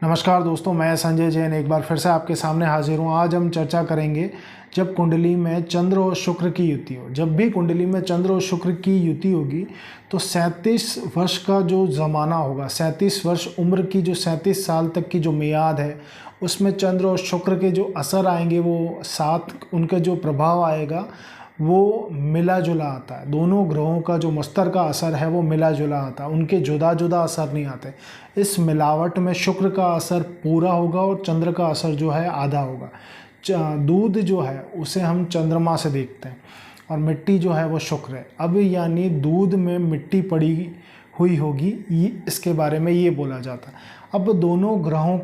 नमस्कार दोस्तों, मैं संजय जैन एक बार फिर से आपके सामने हाजिर हूँ। आज हम चर्चा करेंगे जब कुंडली में चंद्र और शुक्र की युति हो। जब भी कुंडली में चंद्र और शुक्र की युति होगी तो 37 वर्ष का जो ज़माना होगा, 37 वर्ष उम्र की, जो 37 साल तक की जो मियाद है, उसमें चंद्र और शुक्र के जो असर आएंगे, वो साथ उनका जो प्रभाव आएगा वो मिला जुला आता है। दोनों ग्रहों का जो मस्तर का असर है वो मिला जुला आता है, उनके जुदा जुदा असर नहीं आते। इस मिलावट में शुक्र का असर पूरा होगा और चंद्र का असर जो है आधा होगा। दूध जो है उसे हम चंद्रमा से देखते हैं और मिट्टी जो है वो शुक्र है। अब यानी दूध में मिट्टी पड़ी हुई होगी, इसके बारे में ये बोला जाता है। अब दोनों ग्रहों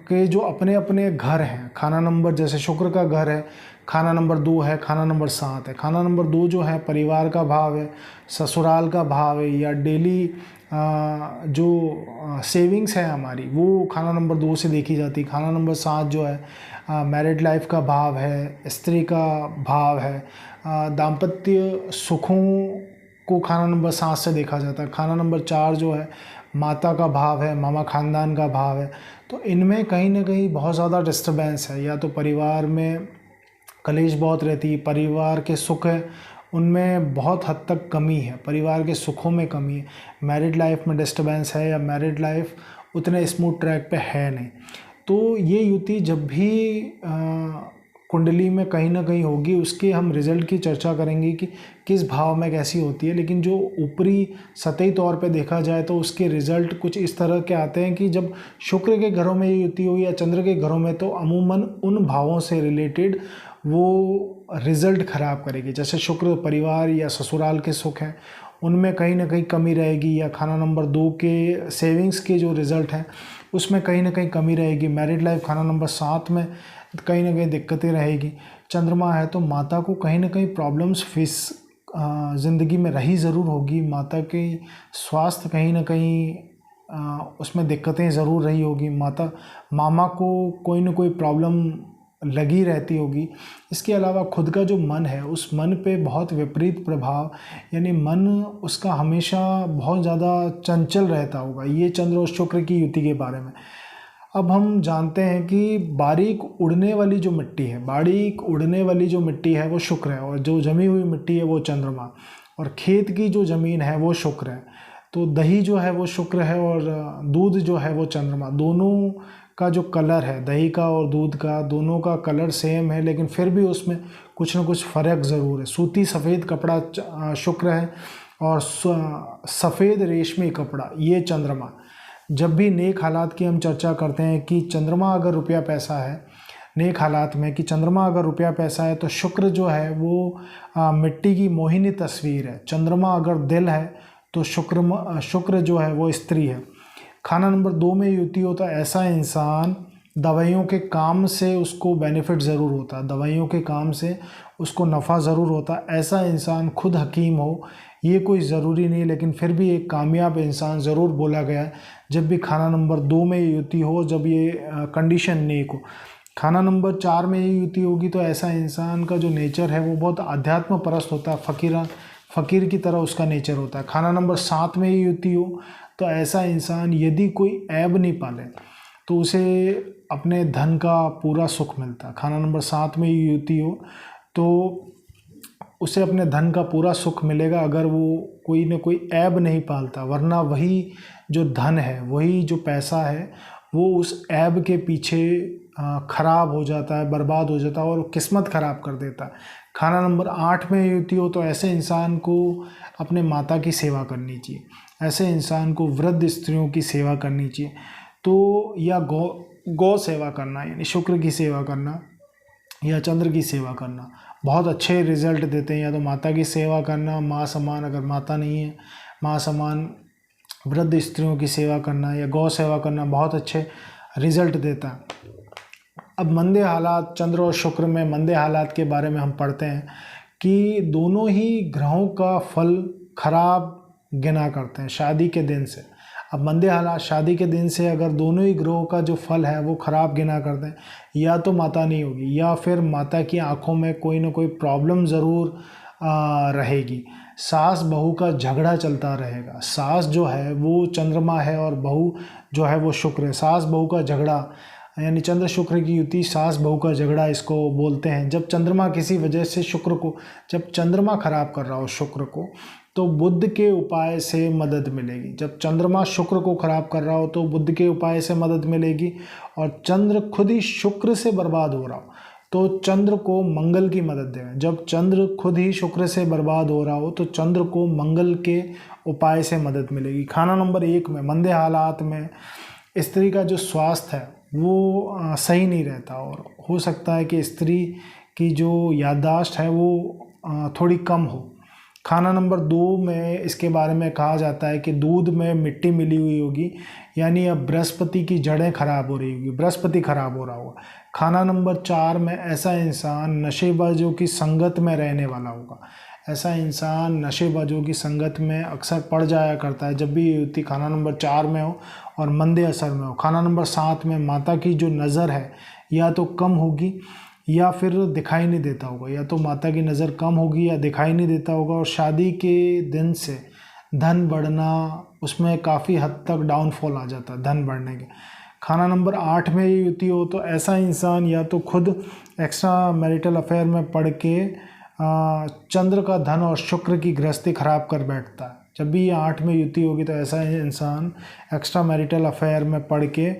के जो अपने अपने घर हैं, खाना नंबर, जैसे शुक्र का घर है, खाना नंबर 2 है, खाना नंबर 7 है। खाना नंबर 2 जो है परिवार का भाव है, ससुराल का भाव है, या डेली जो सेविंग्स है हमारी, वो खाना नंबर 2 से देखी जाती है। खाना नंबर 7 जो है मैरिड लाइफ का भाव है, स्त्री का भाव है, दाम्पत्य सुखों को खाना नंबर 7 से देखा जाता है। खाना नंबर 4 जो है माता का भाव है, मामा खानदान का भाव है। तो इनमें कहीं ना कहीं बहुत ज़्यादा डिस्टर्बेंस है, या तो परिवार में कलेश बहुत रहती है, परिवार के सुख है उनमें बहुत हद तक कमी है, परिवार के सुखों में कमी है, मैरिड लाइफ में डिस्टर्बेंस है, या मैरिड लाइफ उतने स्मूथ ट्रैक पे है नहीं। तो ये युति जब भी कुंडली में कहीं ना कहीं होगी, उसके हम रिजल्ट की चर्चा करेंगे कि किस भाव में कैसी होती है। लेकिन जो ऊपरी सतही तौर पे देखा जाए तो उसके रिजल्ट कुछ इस तरह के आते हैं कि जब शुक्र के घरों में ये युति हुई या चंद्र के घरों में, तो अमूमन उन भावों से रिलेटेड वो रिज़ल्ट ख़राब करेगी। जैसे शुक्र परिवार या ससुराल के सुख हैं, उनमें कहीं ना कहीं कमी रहेगी, या खाना नंबर 2 के सेविंग्स के जो रिज़ल्ट हैं उसमें कहीं ना कहीं कमी रहेगी। मैरिड लाइफ खाना नंबर 7 में कहीं ना कहीं दिक्कतें रहेगी। चंद्रमा है तो माता को कहीं ना कहीं प्रॉब्लम्स फेस ज़िंदगी में रही ज़रूर होगी। माता के स्वास्थ्य कहीं ना कहीं उसमें दिक्कतें ज़रूर रही होगी। मामा को कोई ना कोई प्रॉब्लम लगी रहती होगी। इसके अलावा खुद का जो मन है, उस मन पे बहुत विपरीत प्रभाव, यानी मन उसका हमेशा बहुत ज़्यादा चंचल रहता होगा। ये चंद्र और शुक्र की युति के बारे में। अब हम जानते हैं कि बारीक उड़ने वाली जो मिट्टी है, बारीक उड़ने वाली जो मिट्टी है वो शुक्र है, और जो जमी हुई मिट्टी है वो चंद्रमा, और खेत की जो ज़मीन है वो शुक्र है। तो दही जो है वो शुक्र है और दूध जो है वो चंद्रमा। दोनों का जो कलर है, दही का और दूध का, दोनों का कलर सेम है, लेकिन फिर भी उसमें कुछ ना कुछ फ़र्क ज़रूर है। सूती सफ़ेद कपड़ा शुक्र है और सफ़ेद रेशमी कपड़ा ये चंद्रमा। जब भी नेक हालात की हम चर्चा करते हैं कि चंद्रमा अगर रुपया पैसा है, नेक हालात में कि चंद्रमा अगर रुपया पैसा है, तो शुक्र जो है वो मिट्टी की मोहिनी तस्वीर है। चंद्रमा अगर दिल है तो शुक्र जो है वो स्त्री है। खाना नंबर 2 में युति होता है, ऐसा इंसान दवाइयों के काम से उसको बेनिफिट ज़रूर होता है, दवाइयों के काम से उसको नफ़ा ज़रूर होता है। ऐसा इंसान खुद हकीम हो ये कोई ज़रूरी नहीं, लेकिन फिर भी एक कामयाब इंसान ज़रूर बोला गया है जब भी खाना नंबर 2 में युति हो, जब ये कंडीशन नेक हो। खाना नंबर 4 में ये युति होगी तो ऐसा इंसान का जो नेचर है वो बहुत अध्यात्म परस्त होता है, फ़कीर की तरह उसका नेचर होता है। खाना नंबर 7 में ये युति हो तो ऐसा इंसान यदि कोई ऐब नहीं पाले तो उसे अपने धन का पूरा सुख मिलता है। खाना नंबर 7 में ये युति हो तो उसे अपने धन का पूरा सुख मिलेगा अगर वो कोई न कोई ऐब नहीं पालता, वरना वही जो धन है, वही जो पैसा है, वो उस ऐब के पीछे ख़राब हो जाता है, बर्बाद हो जाता है और किस्मत ख़राब कर देता है। खाना नंबर 8 में युति हो तो ऐसे इंसान को अपने माता की सेवा करनी चाहिए, ऐसे इंसान को वृद्ध स्त्रियों की सेवा करनी चाहिए, तो या गौ सेवा करना, यानी शुक्र की सेवा करना या चंद्र की सेवा करना बहुत अच्छे रिजल्ट देते हैं। या तो माता की सेवा करना, माँ समान, अगर माता नहीं है माँ समान वृद्ध स्त्रियों की सेवा करना या गौ सेवा करना बहुत अच्छे रिजल्ट देता है। अब मंदे हालात, चंद्र और शुक्र में मंदे हालात के बारे में हम पढ़ते हैं कि दोनों ही ग्रहों का फल खराब गिना करते हैं शादी के दिन से। अब मंदे हालात शादी के दिन से अगर दोनों ही ग्रहों का जो फल है वो ख़राब गिना करते हैं, या तो माता नहीं होगी, या फिर माता की आंखों में कोई ना कोई प्रॉब्लम ज़रूर रहेगी। सास बहू का झगड़ा चलता रहेगा। सास जो है वो चंद्रमा है और बहू जो है वो शुक्र है। सास बहू का झगड़ा यानी चंद्र शुक्र की युति, सास बहू का झगड़ा इसको बोलते हैं। जब चंद्रमा किसी वजह से शुक्र को, जब चंद्रमा खराब कर रहा हो शुक्र को, तो बुध के उपाय से मदद मिलेगी। जब चंद्रमा शुक्र को खराब कर रहा हो तो बुध के उपाय से मदद मिलेगी। और चंद्र खुद ही शुक्र से बर्बाद हो रहा हो तो चंद्र को मंगल की मदद दें। जब चंद्र खुद ही शुक्र से बर्बाद हो रहा हो तो चंद्र को मंगल के उपाय से मदद मिलेगी। खाना नंबर 1 में मंदे हालात में स्त्री का जो स्वास्थ्य है वो सही नहीं रहता और हो सकता है कि स्त्री की जो याददाश्त है वो थोड़ी कम हो। खाना नंबर 2 में इसके बारे में कहा जाता है कि दूध में मिट्टी मिली हुई होगी, यानी अब बृहस्पति की जड़ें खराब हो रही होगी, बृहस्पति खराब हो रहा होगा। खाना नंबर 4 में ऐसा इंसान नशेबाजों की संगत में रहने वाला होगा। ऐसा इंसान नशेबाजों की संगत में अक्सर पड़ जाया करता है जब भी ये युति खाना नंबर 4 में हो और मंदे असर में हो। खाना नंबर 7 में माता की जो नज़र है या तो कम होगी या फिर दिखाई नहीं देता होगा, या तो माता की नज़र कम होगी या दिखाई नहीं देता होगा। और शादी के दिन से धन बढ़ना, उसमें काफ़ी हद तक डाउनफॉल आ जाता है धन बढ़ने के। खाना नंबर 8 में ये युति हो तो ऐसा इंसान या तो खुद एक्स्ट्रा मैरिटल अफेयर में पड़ के चंद्र का धन और शुक्र की गृहस्थी खराब कर बैठता है। जब भी ये 8 में युति होगी तो ऐसा इंसान एक्स्ट्रा मैरिटल अफेयर में पड़ के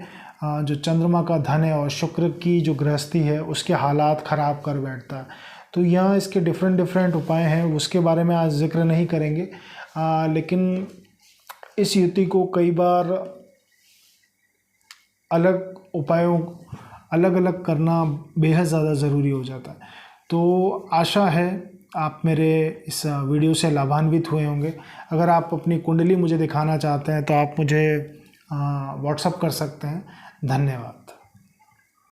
जो चंद्रमा का धन है और शुक्र की जो गृहस्थी है उसके हालात ख़राब कर बैठता है। तो यहाँ इसके डिफरेंट उपाय हैं, उसके बारे में आज जिक्र नहीं करेंगे। लेकिन इस युति को कई बार अलग उपायों अलग अलग करना बेहद ज़्यादा ज़रूरी हो जाता है। तो आशा है आप मेरे इस वीडियो से लाभान्वित हुए होंगे। अगर आप अपनी कुंडली मुझे दिखाना चाहते हैं तो आप मुझे व्हाट्सएप कर सकते हैं। धन्यवाद।